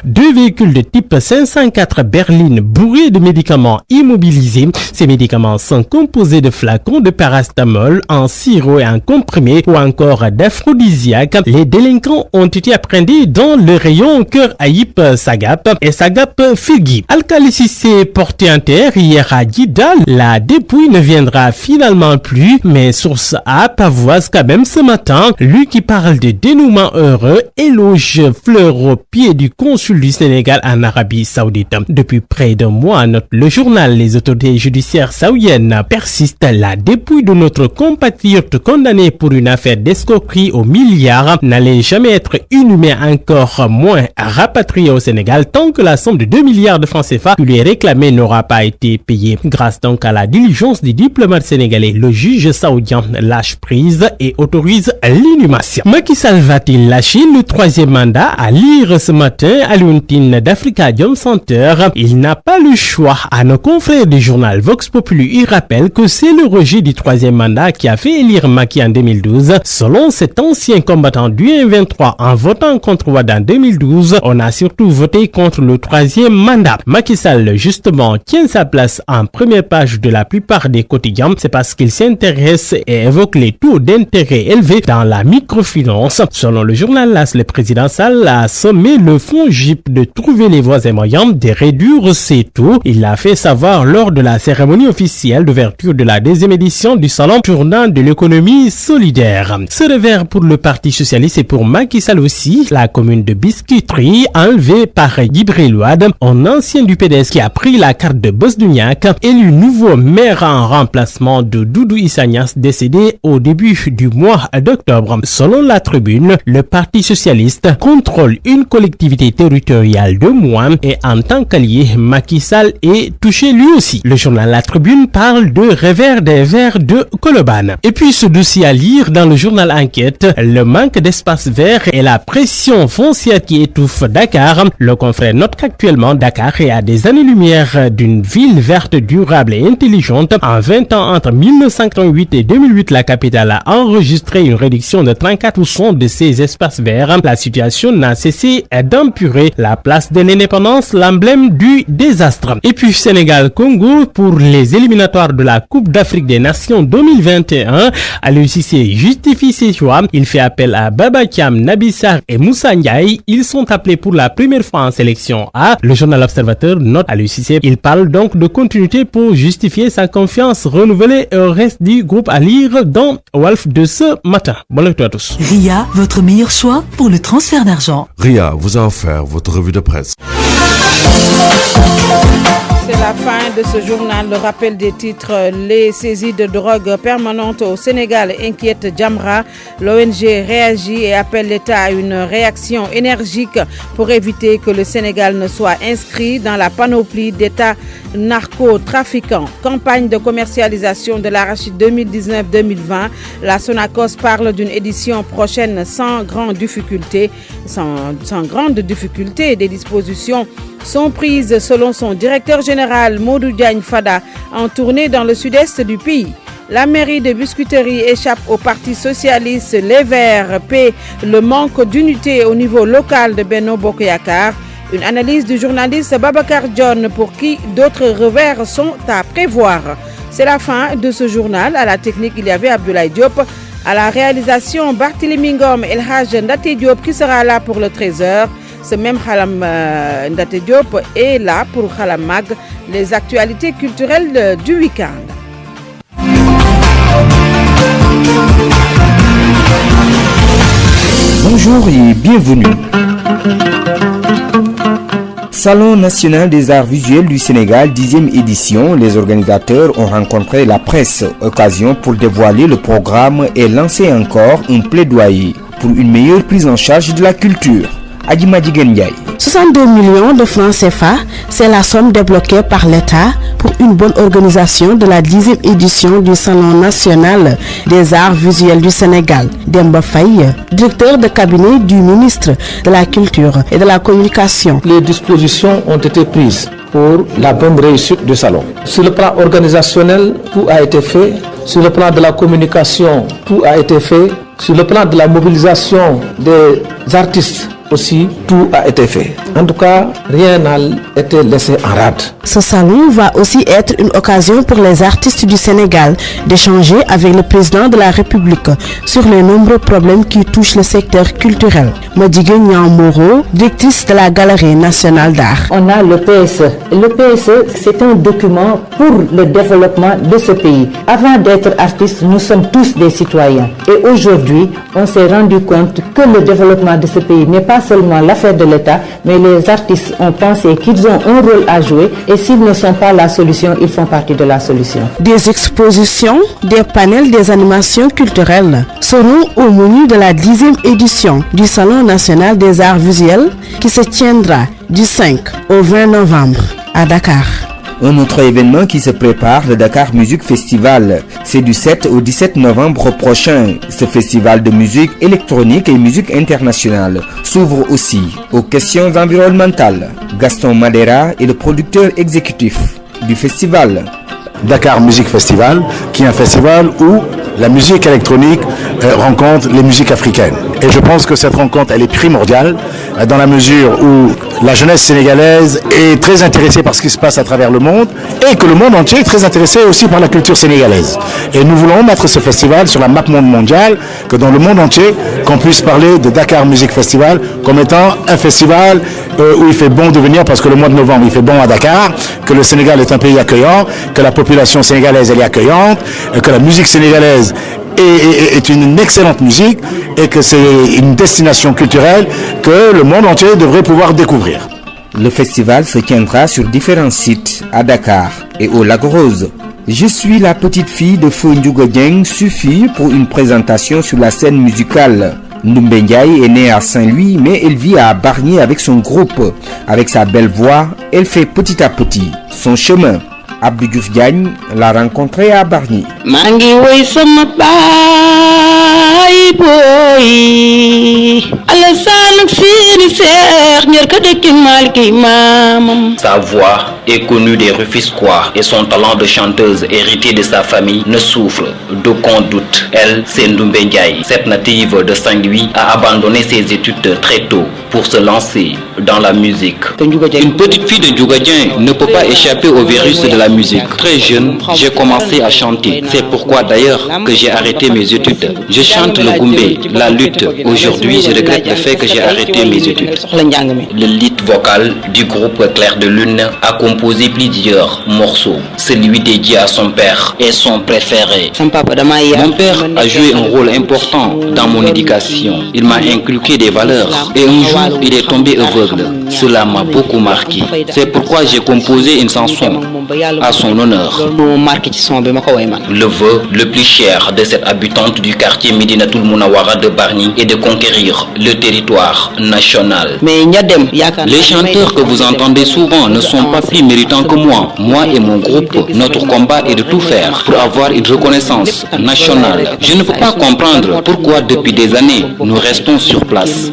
Deux véhicules de type 504 berlines bourrés de médicaments immobilisés. Ces médicaments sont composés de flacons de paracétamol en sirop et en comprimé ou encore d'aphrodisiaques. Les délinquants ont été appréhendés dans le rayon Cœur Aïp Sagap et Sagap Fugui. Alkali Cissé porté en terre hier à Djidda. La dépouille ne viendra finalement plus, mais source A pavoise quand même ce matin. Lui qui parle de dénouement heureux éloge fleur au pied du consul du Sénégal en Arabie Saoudite. Depuis près d'un mois, note le journal, les autorités judiciaires saoudiennes persistent. La dépouille de notre compatriote condamné pour une affaire d'escroquerie aux milliards n'allait jamais être inhumée, encore moins rapatriée au Sénégal tant que la somme de 2 milliards de francs CFA qui lui est réclamée n'aura pas été payée. Grâce donc à la diligence des diplomates sénégalais, le juge saoudien lâche prise et autorise l'inhumation. Macky Sall va-t-il lâcher le 3e mandat? À lire ce matin à l'Untine d'Africadium Center. Il n'a pas le choix. À nos confrères du journal Vox Populi, il rappelle que c'est le rejet du 3e mandat qui a fait élire Macky en 2012. Selon cet ancien combattant du M23, en votant contre Wade en 2012, on a surtout voté contre le 3e mandat. Macky Sall, justement, tient sa place en première page de la plupart des quotidiens. C'est parce qu'il s'intéresse et évoque les taux d'intérêt élevés dans la microfinance. Selon le journal LAS, le président Sall a sommé le FONGIP de trouver les voies et moyens de réduire ces taux. Il l'a fait savoir lors de la cérémonie officielle d'ouverture de la 2e édition du salon tournant de l'économie solidaire. Ce revers pour le Parti socialiste et pour Macky Sall aussi. La commune de Biscuiterie, enlevée par Djibril Wade, un ancien du PDS qui a pris la carte de Bosduniak, élu nouveau maire en remplacement de Doudou Issa Niasse, décédé au début du mois d'octobre. Selon la Tribune, le Parti socialiste contrôle une collectivité territoriale de moins et en tant qu'allié, Macky Sall est touché lui aussi. Le journal La Tribune parle de revers des verts de Colobane. Et puis ce dossier à lire dans le journal Enquête, le manque d'espace vert et la pression foncière qui étouffe Dakar. Le confrère note qu'actuellement Dakar est à des années-lumière d'une ville verte, durable et intelligente. En 20 temps, entre 1988 et 2008, la capitale a enregistré une réduction de 34% de ses espaces verts. La situation n'a cessé d'empirer. La place de l'indépendance, l'emblème du désastre. Et puis Sénégal-Congo pour les éliminatoires de la Coupe d'Afrique des Nations 2021. Aliou Cissé justifie ses choix. Il fait appel à Baba Thiam, Naby Sarr et Moussa Ndiaye. Ils sont appelés pour la première fois en sélection A. Le journal Observateur note Aliou Cissé. Il parle donc de continuité pour justifier sa confiance renouvelée au reste du groupe à lire dans Walf de ce matin. Bonne lecture à tous. RIA, votre meilleur choix pour le transfert d'argent. RIA vous a offert votre revue de presse. C'est la fin de ce journal. Le rappel des titres. Les saisies de drogue permanentes au Sénégal inquiètent Jamra. L'ONG réagit et appelle l'État à une réaction énergique pour éviter que le Sénégal ne soit inscrit dans la panoplie d'États narcotrafiquants. Campagne de commercialisation de l'arachide 2019-2020. La Sonacos parle d'une édition prochaine sans grande difficulté. Sans grande difficulté, des dispositions sont prises selon son directeur général Modou Diagne Fada en tournée dans le sud-est du pays. La mairie de Biscuiterie échappe au Parti socialiste. Les Verts paient le manque d'unité au niveau local de Benno Bokk Yakaar. Une analyse du journaliste Babacar John pour qui d'autres revers sont à prévoir. C'est la fin de ce journal. À la technique, il y avait Abdoulaye Diop. À la réalisation, Barthélémy Ngom, El Hadj Ndate Diop qui sera là pour le 13h. Ce même Khalam Ndate Diop est là pour Khalam Mag, les actualités culturelles du week-end. Bonjour et bienvenue. Salon national des arts visuels du Sénégal, 10e édition. Les organisateurs ont rencontré la presse, occasion pour dévoiler le programme et lancer encore un plaidoyer pour une meilleure prise en charge de la culture. Adjima Djigen Ndiaye. 62 millions de francs CFA, c'est la somme débloquée par l'État pour une bonne organisation de la 10e édition du Salon national des arts visuels du Sénégal. Demba Faye, directeur de cabinet du ministre de la Culture et de la Communication. Les dispositions ont été prises pour la bonne réussite du salon. Sur le plan organisationnel, tout a été fait. Sur le plan de la communication, tout a été fait. Sur le plan de la mobilisation des artistes, aussi, tout a été fait. En tout cas, rien n'a été laissé en rade. Ce salon va aussi être une occasion pour les artistes du Sénégal d'échanger avec le président de la République sur les nombreux problèmes qui touchent le secteur culturel. Madigue Niang Moro, directrice de la Galerie nationale d'art. On a le PSE. Le PSE, c'est un document pour le développement de ce pays. Avant d'être artistes, nous sommes tous des citoyens. Et aujourd'hui, on s'est rendu compte que le développement de ce pays n'est pas seulement l'affaire de l'État, mais les artistes ont pensé qu'ils ont un rôle à jouer et s'ils ne sont pas la solution, ils font partie de la solution. Des expositions, des panels, des animations culturelles seront au menu de la 10e édition du Salon national des arts visuels qui se tiendra du 5 au 20 novembre à Dakar. Un autre événement qui se prépare, le Dakar Music Festival. C'est du 7 au 17 novembre prochain. Ce festival de musique électronique et musique internationale s'ouvre aussi aux questions environnementales. Gaston Madera est le producteur exécutif du festival. Dakar Music Festival, qui est un festival où la musique électronique rencontre les musiques africaines. Et je pense que cette rencontre, elle est primordiale dans la mesure où la jeunesse sénégalaise est très intéressée par ce qui se passe à travers le monde et que le monde entier est très intéressé aussi par la culture sénégalaise. Et nous voulons mettre ce festival sur la map monde mondiale, que dans le monde entier, qu'on puisse parler de Dakar Music Festival comme étant un festival où il fait bon de venir parce que le mois de novembre, il fait bon à Dakar, que le Sénégal est un pays accueillant, que la population sénégalaise, elle est accueillante, que la musique sénégalaise est une excellente musique et que c'est une destination culturelle que le monde entier devrait pouvoir découvrir. Le festival se tiendra sur différents sites à Dakar et au Lac Rose. Je suis la petite fille de Feu Ndiouga Dieng suffit pour une présentation sur la scène musicale. Ndoumbe Ndiaye est née à Saint-Louis mais elle vit à Bargny avec son groupe. Avec sa belle voix, elle fait petit à petit son chemin. Abdou Diouf Diagne l'a rencontré à Bargny. Mangi woy sama baay boy Alassane ak Sini Cheikh ñër ka dekk Maliki maamam. Sa voix est connue des Rufisquois et son talent de chanteuse hérité de sa famille ne souffre d'aucun doute. Elle, c'est Ndoumbe Ndiaye. Cette native de Saint-Louis a abandonné ses études très tôt pour se lancer dans la musique. Une petite fille de Ndjougadien ne peut pas échapper au virus de la musique. Très jeune, j'ai commencé à chanter. C'est pourquoi d'ailleurs que j'ai arrêté mes études. Je chante le goumbé, la lutte. Aujourd'hui, je regrette le fait que j'ai arrêté mes études. Le lead vocal du groupe Clair de Lune a composé plusieurs morceaux. Celui dédié à son père est son préféré. Mon père a joué un rôle important dans mon éducation. Il m'a inculqué des valeurs et un jour il est tombé aveugle. Cela m'a beaucoup marqué. C'est pourquoi j'ai composé une chanson à son honneur. Le vœu le plus cher de cette habitante du quartier Médinatoul Mounawara de Bargny est de conquérir le territoire national. Les chanteurs que vous entendez souvent ne sont pas plus méritants que moi. Moi et mon groupe, notre combat est de tout faire pour avoir une reconnaissance nationale. Je ne peux pas comprendre pourquoi depuis des années nous restons sur place.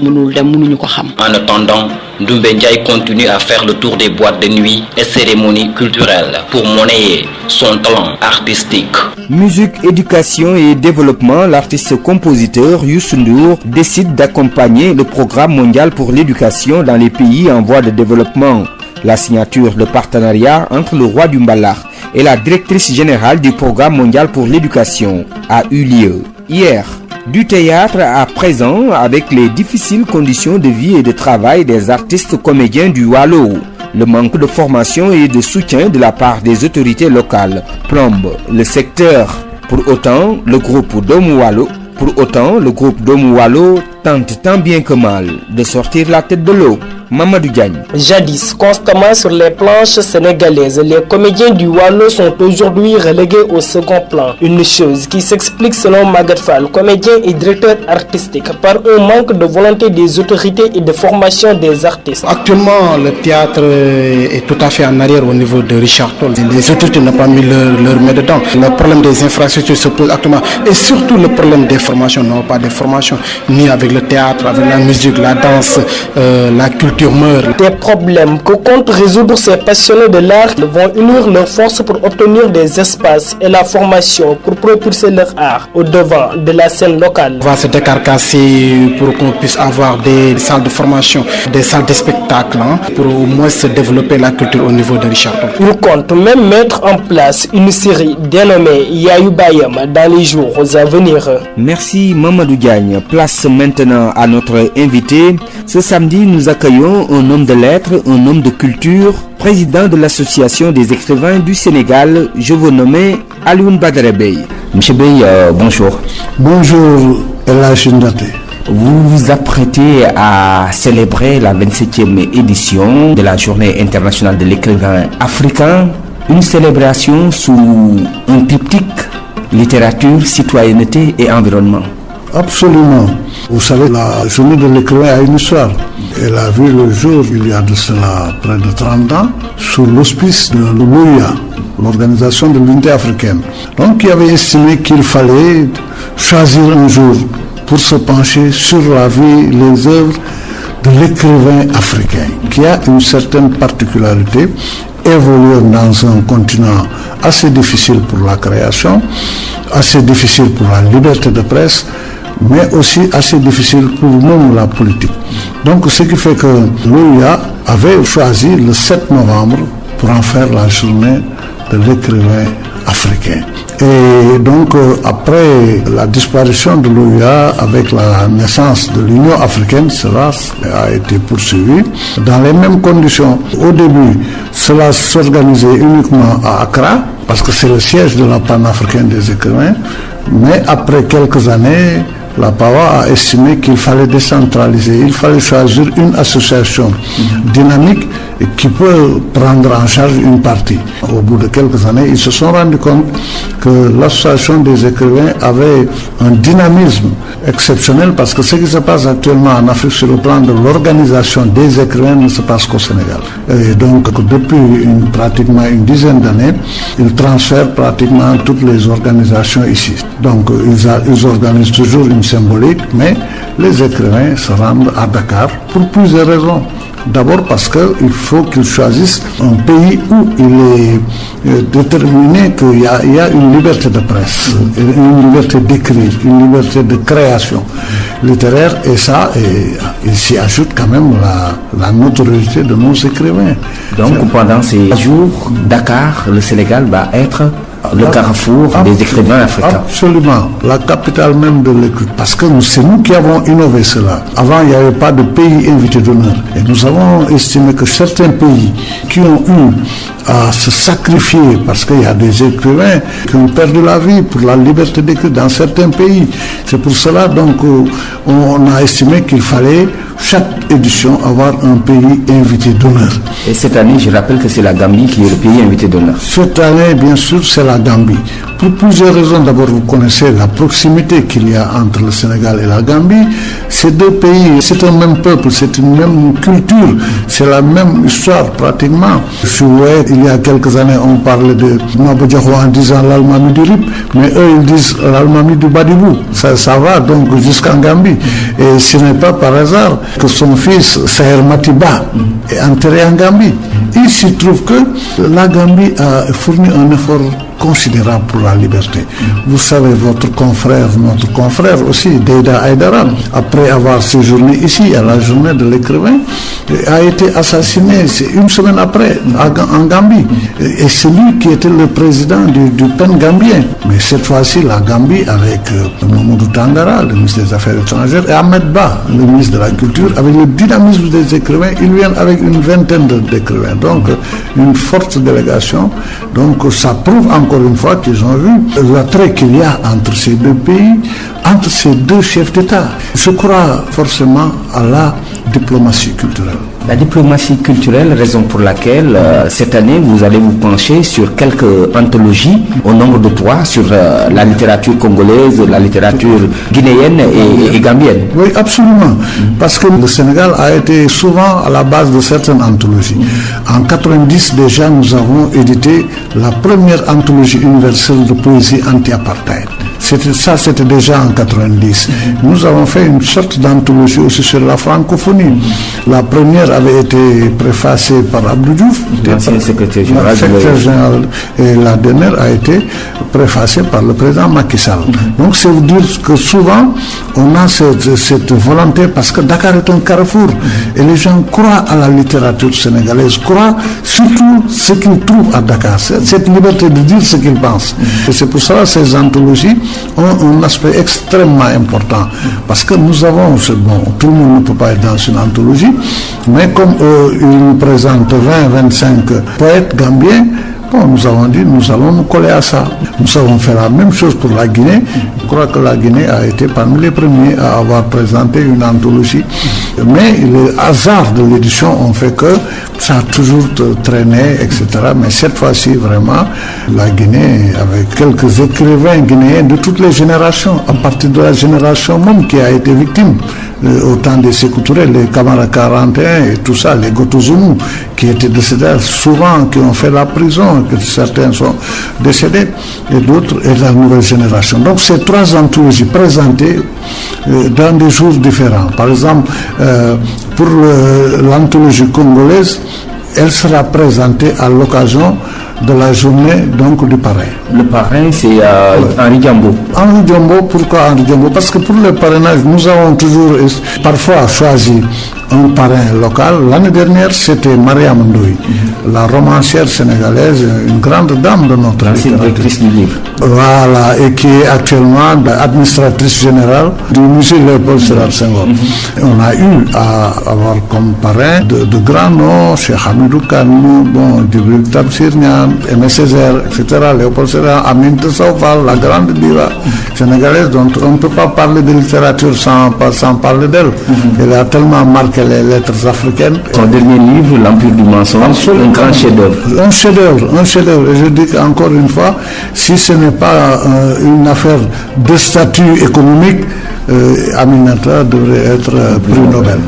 En attendant, Ndoumbe Ndiaye continue à faire le tour des boîtes de nuit et cérémonies culturelles pour monnayer son talent artistique. Musique, éducation et développement, l'artiste-compositeur Youssou N'Dour décide d'accompagner le programme mondial pour l'éducation dans les pays en voie de développement. La signature de partenariat entre le roi du Mbalar et la directrice générale du programme mondial pour l'éducation a eu lieu hier. Du théâtre à présent avec les difficiles conditions de vie et de travail des artistes comédiens du Waalo. Le manque de formation et de soutien de la part des autorités locales plombe le secteur. Pour autant, le groupe Doomu Waalo tente tant bien que mal de sortir la tête de l'eau. Mamadou Diagne. Jadis, constamment sur les planches sénégalaises, les comédiens du Waalo sont aujourd'hui relégués au second plan. Une chose qui s'explique selon Maguette Fall, comédien et directeur artistique, par un manque de volonté des autorités et de formation des artistes. Actuellement, le théâtre est tout à fait en arrière au niveau de Richard Toll. Les autorités n'ont pas mis leur main dedans. Le problème des infrastructures se pose actuellement et surtout le problème des formations. Nous n'avons pas de formation ni avec le théâtre, avec la musique, la danse, la culture. Des problèmes que comptent résoudre ces passionnés de l'art vont unir leurs forces pour obtenir des espaces et la formation pour propulser leur art au devant de la scène locale. On va se décarcasser pour qu'on puisse avoir des salles de formation, des salles de spectacle pour au moins se développer la culture au niveau de Richard Toll. Ils comptent même mettre en place une série dénommée Yayou Bayam dans les jours à venir. Merci Mamadou Diagne. Place maintenant à notre invité. Ce samedi, nous accueillons un homme de lettres, un homme de culture, président de l'association des écrivains du Sénégal. Je vous nomme Alioune Badara Bey. Monsieur Bey, bonjour. Bonjour, Elhadji Ndaté. Vous vous apprêtez à célébrer la 27e édition de la Journée internationale de l'écrivain africain. Une célébration sous un triptyque littérature, citoyenneté et environnement. Absolument. Vous savez, la journée de l'écrivain a une histoire. Elle a vu le jour, il y a de cela près de 30 ans, sous l'auspice de l'OUA, l'Organisation de l'Unité africaine. Donc, il avait estimé qu'il fallait choisir un jour pour se pencher sur la vie, les œuvres de l'écrivain africain, qui a une certaine particularité, évoluer dans un continent assez difficile pour la création, assez difficile pour la liberté de presse, mais aussi assez difficile pour nous, la politique. Donc ce qui fait que l'OUA avait choisi le 7 novembre pour en faire la journée de l'écrivain africain. Et donc après la disparition de l'OUA, avec la naissance de l'Union africaine, cela a été poursuivi dans les mêmes conditions. Au début, cela s'organisait uniquement à Accra, parce que c'est le siège de la panafricaine des écrivains, mais après quelques années, la PAWA a estimé qu'il fallait décentraliser, il fallait choisir une association dynamique qui peut prendre en charge une partie. Au bout de quelques années, ils se sont rendus compte que l'association des écrivains avait un dynamisme exceptionnel, parce que ce qui se passe actuellement en Afrique sur le plan de l'organisation des écrivains ne se passe qu'au Sénégal. Et donc depuis pratiquement une dizaine d'années, ils transfèrent pratiquement toutes les organisations ici. Donc ils organisent toujours une symbolique, mais les écrivains se rendent à Dakar pour plusieurs raisons. D'abord parce qu'il faut qu'il choisisse un pays où il est déterminé qu'il y a une liberté de presse, une liberté d'écrire, une liberté de création littéraire, et ça, il s'y ajoute quand même la notoriété de nos écrivains. Donc pendant ces jours, Dakar, le Sénégal, va être le carrefour des écrivains africains. Absolument, la capitale même de l'écoute. Parce que c'est nous qui avons innové cela. Avant, il n'y avait pas de pays invité d'honneur. Et nous avons estimé que certains pays qui ont eu à se sacrifier, parce qu'il y a des écrivains qui ont perdu la vie pour la liberté d'écrire dans certains pays. C'est pour cela donc on a estimé qu'il fallait chaque édition avoir un pays invité d'honneur. Et cette année, je rappelle que c'est la Gambie qui est le pays invité d'honneur. Cette année, bien sûr, c'est la Gambie. Pour plusieurs raisons. D'abord, vous connaissez la proximité qu'il y a entre le Sénégal et la Gambie. Ces deux pays, c'est un même peuple, c'est une même culture, c'est la même histoire pratiquement. Il y a quelques années, on parlait de Maba Diakhou en disant l'Almami du Rip, mais eux, ils disent l'Almami du Badibou. Ça va donc jusqu'en Gambie. Et ce n'est pas par hasard que son fils, Saher Matiba, est enterré en Gambie. Il s'y trouve que la Gambie a fourni un effort considérable pour la liberté. Vous savez, votre notre confrère aussi, Deida Aïdara, après avoir séjourné ici à la journée de l'écrivain, a été assassiné une semaine après en Gambie. Et c'est lui qui était le président du PEN gambien. Mais cette fois-ci, la Gambie, avec Mamadou Tangara, le ministre des Affaires étrangères, et Ahmed Ba, le ministre de la Culture, avec le dynamisme des écrivains, ils viennent avec une vingtaine d'écrivains. Donc, une forte délégation. Donc, ça prouve encore une fois qu'ils ont vu l'attrait qu'il y a entre ces deux pays, entre ces deux chefs d'État. Je crois forcément à la diplomatie culturelle. La diplomatie culturelle, raison pour laquelle cette année vous allez vous pencher sur quelques anthologies au nombre de 3 sur la littérature congolaise, la littérature guinéenne et gambienne. Oui, absolument. Parce que le Sénégal a été souvent à la base de certaines anthologies. En 90 déjà, nous avons édité la première anthologie universelle de poésie anti-apartheid. C'était déjà en 90. Nous avons fait une sorte d'anthologie aussi sur la francophonie. La première avait été préfacée par Abdou Diouf, l'ancien secrétaire général, et la dernière a été préfacée par le président Macky Sall. Donc c'est vous dire que souvent on a cette volonté, parce que Dakar est un carrefour et les gens croient à la littérature sénégalaise, croient surtout ce qu'ils trouvent à Dakar, cette liberté de dire ce qu'ils pensent. Et c'est pour cela que ces anthologies ont un aspect extrêmement important, parce que nous avons, bon, tout le monde ne peut pas être dans une anthologie, mais comme ils nous présentent 20-25 poètes gambiens, bon, nous avons dit, nous allons nous coller à ça. Nous avons fait la même chose pour la Guinée. Je crois que la Guinée a été parmi les premiers à avoir présenté une anthologie. Mais les hasards de l'édition ont fait que ça a toujours traîné, etc. Mais cette fois-ci, vraiment, la Guinée, avec quelques écrivains guinéens de toutes les générations, à partir de la génération même qui a été victime au temps des Sékou Touré, les Camara 41 et tout ça, les Gotozoumou, qui étaient décédés souvent, qui ont fait la prison, que certains sont décédés, et d'autres, et la nouvelle génération. Donc ces 3 anthologies présentées dans des jours différents. Par exemple, pour l'anthologie congolaise, elle sera présentée à l'occasion de la journée donc du parrain. Le parrain, c'est Henri Diambo. Henri Diambo, pourquoi Henri Diambo? Parce que pour le parrainage, nous avons toujours parfois choisi un parrain local. L'année dernière, c'était Mariam Ndoye, la romancière sénégalaise, une grande dame de notre directrice du livre. Voilà, et qui est actuellement administratrice générale du musée Léopold Sédar Senghor. On a eu à avoir comme parrain de grands noms, Cheikh Hamidou Kanou, bon, Djibril Tabsir Niane, Aimé Césaire, etc., Léopold Sédar, Aminata Sow Fall, la grande diva sénégalaise, dont on ne peut pas parler de littérature sans parler d'elle. Elle a tellement marqué les lettres africaines. Son dernier livre, L'Empire du mensonge, un grand chef-d'œuvre. Un chef-d'œuvre. Et je dis encore une fois, si ce n'est pas une affaire de statut économique, Aminata devrait être prix Nobel.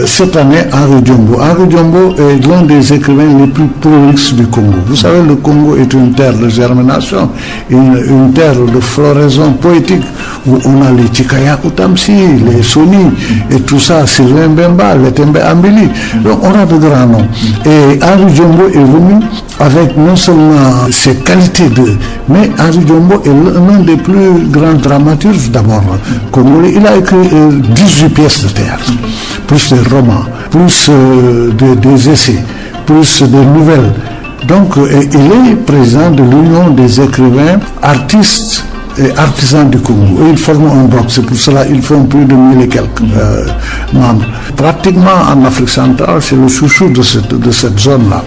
Cette année, Henri Diombo. Henri Diombo est l'un des écrivains les plus prolixes du Congo. Vous savez, le Congo est une terre de germination, une terre de floraison poétique, où on a les Tikaya Koutamsi, les Soni, et tout ça, Sylvain Bemba, les Tembe Ambili. Donc on a de grands noms. Et Henri Diombo est venu avec non seulement ses qualités mais Henri Diombo est l'un des plus grands dramaturges d'abord congolais. Il a écrit 18 pièces de théâtre, plus des romans, plus des essais, plus des nouvelles. Donc il est président de l'Union des écrivains artistes et artisans du Congo. Et ils forment un bloc, c'est pour cela qu'ils font plus de 1000 et quelques membres. Pratiquement en Afrique centrale, c'est le chouchou de cette zone-là.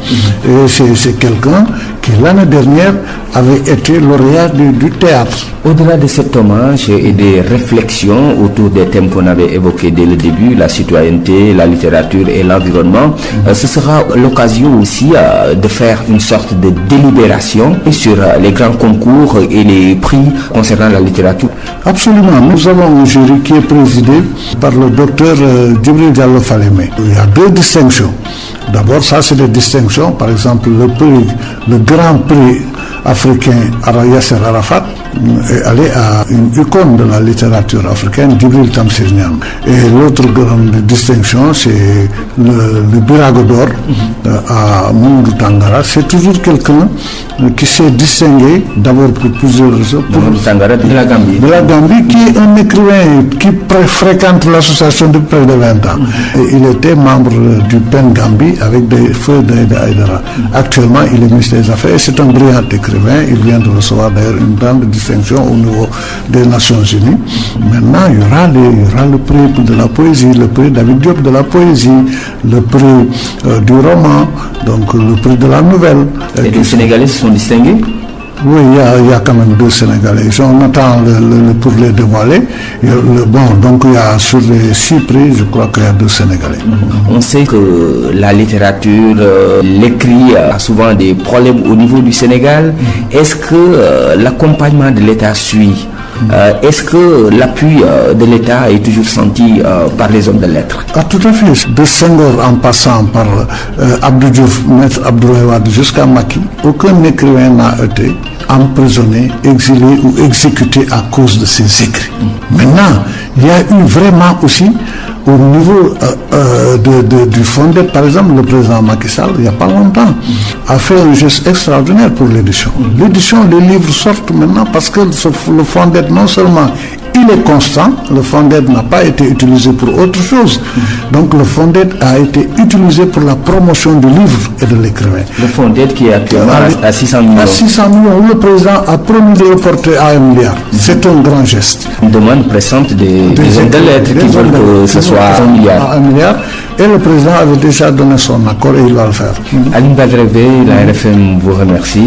Et c'est quelqu'un qui l'année dernière avait été lauréat du théâtre. Au-delà de cet hommage et des réflexions autour des thèmes qu'on avait évoqués dès le début, la citoyenneté, la littérature et l'environnement, ce sera l'occasion aussi de faire une sorte de délibération sur les grands concours et les prix concernant la littérature. Absolument. Nous avons un jury qui est présidé par le docteur Djibril Diallo Falémé. Il y a 2 distinctions. D'abord, ça c'est des distinctions. Par exemple, le grand prix africain Yasser Arafat est allé à une icône de la littérature africaine, Djibril Tamsir Niang. Et l'autre grande distinction, c'est le Birago d'or à Moundou Tangara. C'est toujours quelqu'un qui s'est distingué, d'abord pour plusieurs raisons. Tangara de la Gambie. De la Gambie, qui est un écrivain qui fréquente l'association depuis près de 20 ans. Et il était membre du PEN Gambie avec des feux d'Aïdara. Actuellement, il est ministre des Affaires. C'est un brillant écrivain. Il vient de recevoir d'ailleurs une grande distinction au niveau des Nations Unies. Maintenant, il y aura le prix de la poésie, le prix David Diop de la poésie, le prix du roman, donc le prix de la nouvelle. Et les Sénégalais se sont distingués? Oui, il y a quand même 2 Sénégalais. On attend pour les dévoiler. Donc il y a sur les 6 prix, je crois qu'il y a 2 Sénégalais. On sait que la littérature, l'écrit a souvent des problèmes au niveau du Sénégal. Est-ce que l'accompagnement de l'État suit? Est-ce que l'appui de l'État est toujours senti par les hommes de lettres? Tout à fait. De Senghor en passant par Abdou Diouf, Maître Abdoulaye Wade jusqu'à Macky, aucun écrivain n'a été emprisonné, exilé ou exécuté à cause de ses écrits. Maintenant, il y a eu vraiment aussi au niveau du Fondet, par exemple, le président Macky Sall, il n'y a pas longtemps, a fait un geste extraordinaire pour l'édition. L'édition, les livres sortent maintenant parce que le Fondet, non seulement il est constant, le Fondet n'a pas été utilisé pour autre chose. Donc le Fondet a été utilisé pour la promotion du livre et de l'écrivain. Le Fondet qui est actuellement à 600 millions. À 600 millions, le président a promis de le porter à 1 milliard. C'est un grand geste. Une demande pressante des hommes de lettres qui veulent que ce soit à 1 milliard. À 1 milliard. Et le président avait déjà donné son accord et il va le faire. Aline Badreve, la RFM vous remercie.